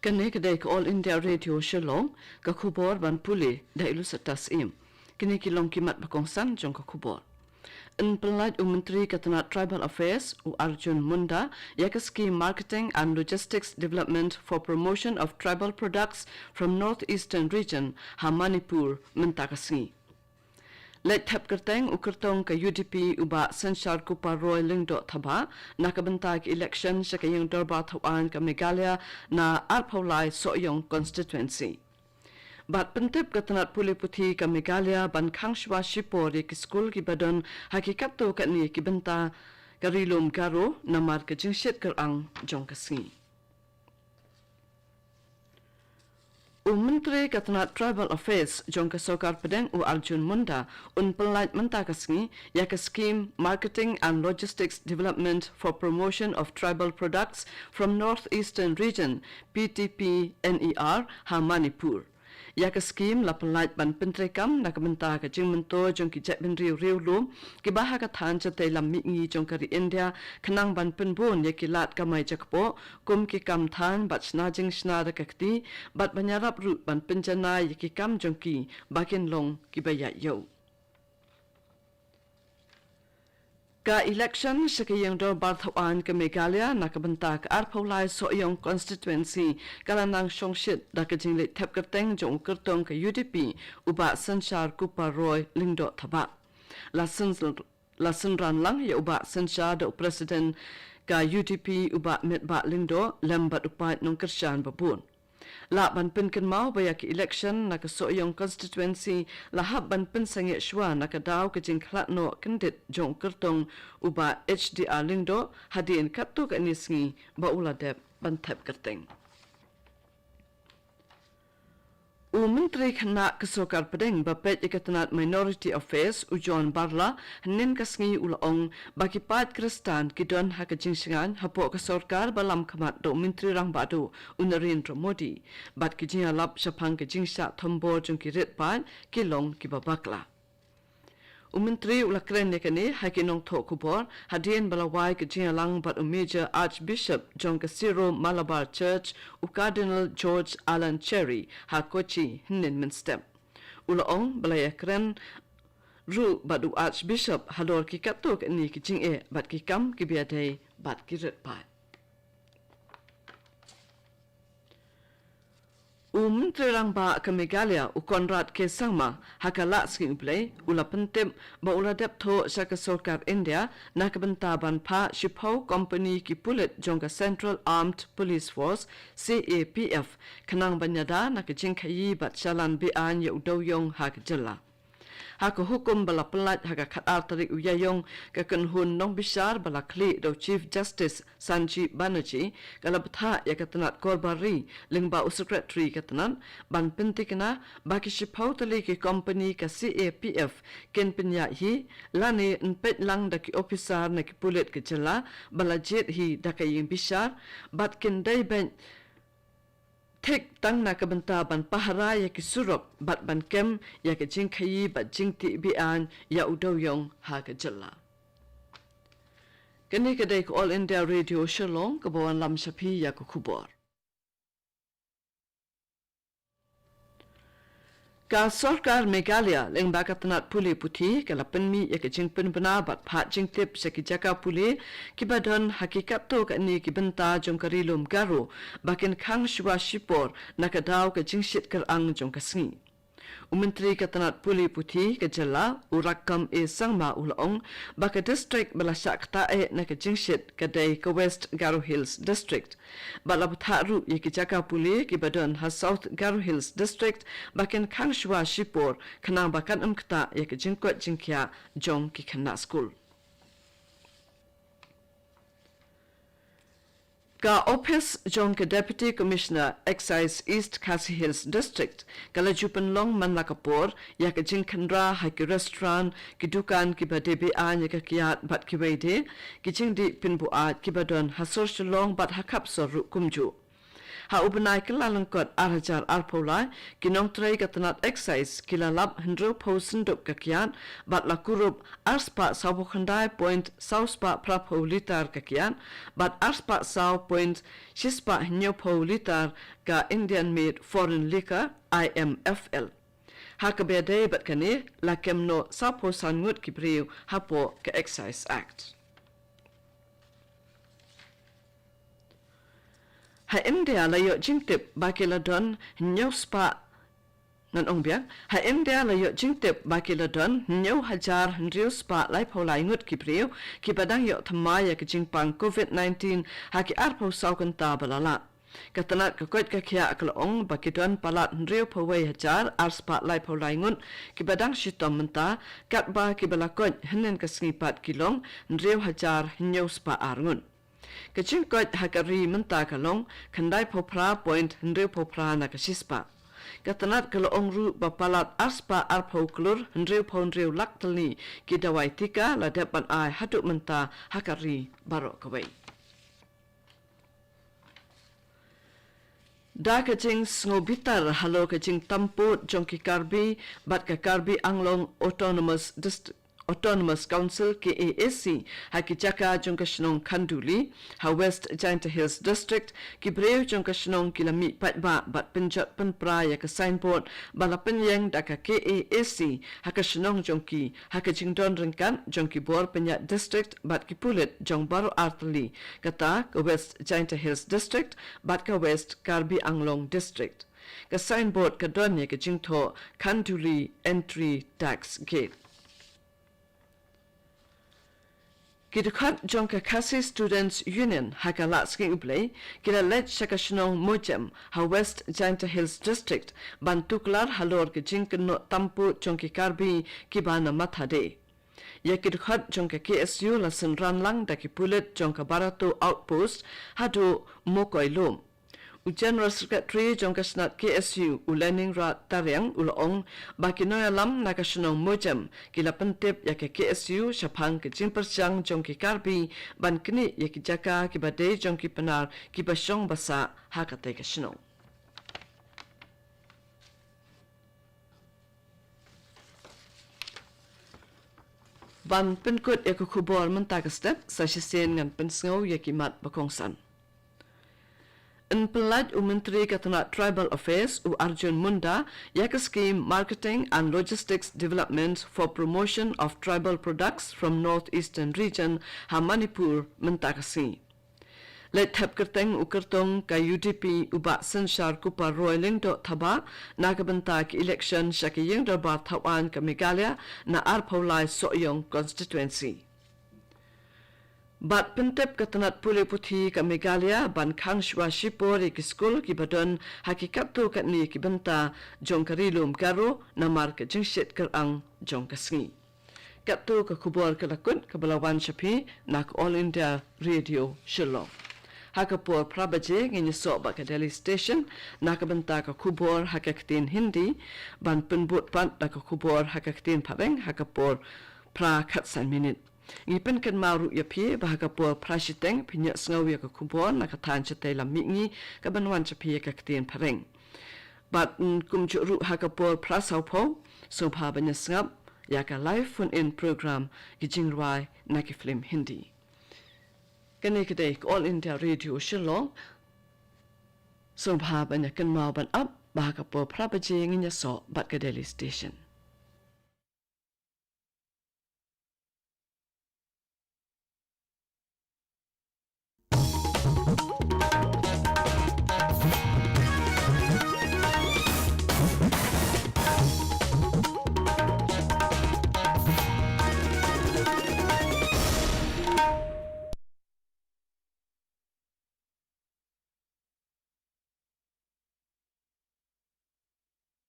Kene kedai All India Radio Shillong ka khubor ban puli dailu satas im. Kini kilong kimat bakongsan jong ka khubor. In pelaj Menteri Katanat Tribal Affairs u Arjun Munda yaka scheme Marketing and Logistics Development for Promotion of Tribal Products from Northeastern Region ha Manipur mentakasngi. Let tap kerteng ukertong ka UDP uba sensyar ku paroi lingdo thaba nakabantag election sa kayang darba thawan ka Meghalaya na arpaulai soyong constituency. Bat pentip katanat puli puthi ka Meghalaya ban khangshwa shipor ki school ki badon hakikat to ka ni ki banta karilum garo namar ka jingshit karang jong kasngi. Menteri Katanat Tribal Affairs jong kasokar pedeng u Arjun Munda pelaj mentakasngi yaka scheme Marketing and Logistics Development for Promotion of Tribal Products from Northeastern Region PTP NER ha Manipur. Yaka scheme la pelaj ban pentrekam nakabenta ka jingmento jong ki jat ben riu lum ki baha ka than chate lam mi ngi jong kari India khanang ban penbon yaki lat kamai jakpo kum ki kam than bat sna jing sna da kakti bat banyarap ru ban penjana yaki kam jong ki bakin long ki baya yo. Ka election sa kayang darbar thawan ka Meghalaya nakabenta ka arpaulai soyong constituency kalanang shongshit da ka jinglit thap kerteng jong kertong ka UDP uba sensyar ku paroi lingdo thaba. Lasen ran lang ya uba sensyar da president ka UDP uba metba lingdo lembat upat nong kersyan babun. La ban pin kan mau bayak election na kasoyong constituency lahab ban pin sange shwa na kadaw ka jingklat no kendit jong kertong uba HDR lingdo hadin katuk anisngi ba uladep ban thap kerteng. Menteri Khana kasokar pedeng bapet ikatanat Minority Affairs John Barla nen kasngi ulaong bakipat Kristan kidon hakajingsingan hapo kasorkar balam kamat do Menteri Rang Badu Narendra Modi bat kijing alap sapang kajingsa thombo jong kirit pan kilong kibabakla. Menteri ulakren nekani hakinong thokubor hadien balawai kijing alang bat Major Archbishop John Kasiro Malabar Church Cardinal George Alan Cherry ha Kochi hinin minstep. Ulaong balayakren ru badu Archbishop hador kikatok ni kijing bat kikam kibiadai bat kirit pat. Menteri Rangba ke Meghalaya Konrad K. Sangma hakala sking play ula pentip ba ula deptho sa kasorkar India nakabentaban pa Shipau Company ki pulit jongka Central Armed Police Force CAPF kanang banyada nakajingkayi bat shalan bian ya udawyong hakjala. Haka hukum bala pelat haka khatar tarik uyayong ka kanhun nong bisar bala kli do Chief Justice Sanjeev Banerjee kala betha ya katanat korbari lingba secretary katanan ban pentikna baki shipau tali ki company ka CAPF ken penya hi lani npet lang da ki officer na ki pulit ke jela bala jet hi da ka ying bisar bat ken dai ben Tek tang na kabenta ban pahara ya ki surop bat ban kem ya ki jingkayi bat jingti bian ya udawyong ha ka jalla. Kani kadai ko All India Radio Shillong kabawan lam sapi ya ko khubor. Ka sorkar Meghalaya lengba katanat puli puthi kala penmi ya ke jingpen bena bat phat jingtip sa ki jaka puli ki badon hakikat to ka ni ki benta jong karilum garo bakin khang shwa shipor nakadaw ka jingshit kar ang jong kasngi. Menteri Katanat Puli Puthi ke jala urakam sangma ulong baka district balasak tae na ka jingshit kadai ka West Garo Hills district balabtharu yiki jaka puli ki badon ha South Garo Hills district bakin khangshwa shipor khanang bakan amkta yaki jingkot jingkya jong ki khana school. Ka office jong ke Deputy Commissioner Excise East Khasi Hills District kala jupan long manlakapor ya ke jingkhandra ha ki restaurant ki dukan ki badebe an ya ka kiat bat ki weide ki jingdi pinbu at ki badon ha Shillong bat hakap so kumju ha ubenai kelalengkot arhajar arpolai kinong tray katanat excise kilalap hendro posenduk kakian bat lakurup arspa sabukhandai point sauspa prapo litar kakian bat arspa saw point shispa nyopo litar ka Indian made foreign liquor IMFL hakabede bat kani lakemno sapo sangut kibriu hapo ka excise act ha India layo jingtip bakiladon nyospa nan ongbiak ha India layo jingtip bakiladon nyo hajar hendriuspa lai polai ngut kibriu kibadang yo thamaya ke jingpang COVID-19 haki arpo saukanta balala katanat kakot kakia akalong bakidon palat hendriu pawai hajar arspa lai polai ngut kibadang shitom menta katba kibalakot henen kasngipat kilong hendriu hajar nyospa arngun kacingkot hakari menta kalong kandai popra point hendriu popra na kasispa katanat kalong ru bapalat arspa arpo klur hendriu pondriu laktalni kidawai tika ladepan ai haduk menta hakari barok kawai da kacing ngobitar halo kacing tamput jongki karbi bat ka karbi anglong Autonomous Council KASC hakijaka jongkashnong Kanduli ha West Giant Hills District kibreu jongkashnong kilami patba bat penjat penpra ya ka signboard balapen yang daka KASC hakashnong jongki hakajingdon rengkan jongki bor penyat district bat kipulit jong baru artli kata ka West Giant Hills District bat ka West Karbi Anglong District ka signboard ka don ya ka jingtho Kanduli Entry Tax Gate Kidukhat jongka Khasi Students Union hakalat sking uplay kila let shakashnong mojem ha West Giant Hills District bantuklar halor ke jingkeno tampu jongki karbi kibana mathade ya kidukhat jongka KSU lasen ranlang daki pulet jongka barato outpost hadu mokoilum General Secretary Jongkasnat KSU Ulening Rat Taryang Ulong Bakinoya Lam Nakashnong Mojem Kila Pentip Yake KSU Shapang Kejing Persyang Jongki Karbi Ban Kini Yaki Jaka Kibade Jongki Penar Kibasyong Basa Hakate Kashnong Ban Penkut Yako Kubor Mentagastep Sasyasin Ngan Pensngau Yaki Mat Bakongsan Penlaj Menteri Katanat Tribal Affairs Arjun Munda yak scheme Marketing and Logistics Development for Promotion of Tribal Products from Northeastern Region ha Manipur mentakasi. Let hap kerteng ukertong ka UDP uba senshar kupa roiling do thaba nakabenta ki election shakiyeng darbar thawan ka Meghalaya na arpaulai soyong constituency. Bat pentep katanat pule puthi ka Meghalaya ban khang shwa shipor ki school ki badon hakikat tu kat ni ki benta jong karilum karo namar ka jingshit karang jong kasngi kat tu ka khubor ka lakut ka balawan shapi nak All India Radio Shillong hakapor prabaje ngi so ba ka Delhi station nak benta ka khubor hakaktin Hindi ban penbut pan ka khubor hakaktin phareng hakapor pra khatsan minute Ngipin kan maru ya pie bahagapur prashiteng pinyak sengawi ka kubon nakatan chatay lamingi ka banwan chapi ka ktien pareng. Bat kumjuru hagapur prasaupo so banya sengap ya ka live phone in program gijingrai nakiflim Hindi. Kani kedai All India Radio Shillong so banya kan mau ban up bahagapur prabaje nginya so bat ka Delhi station.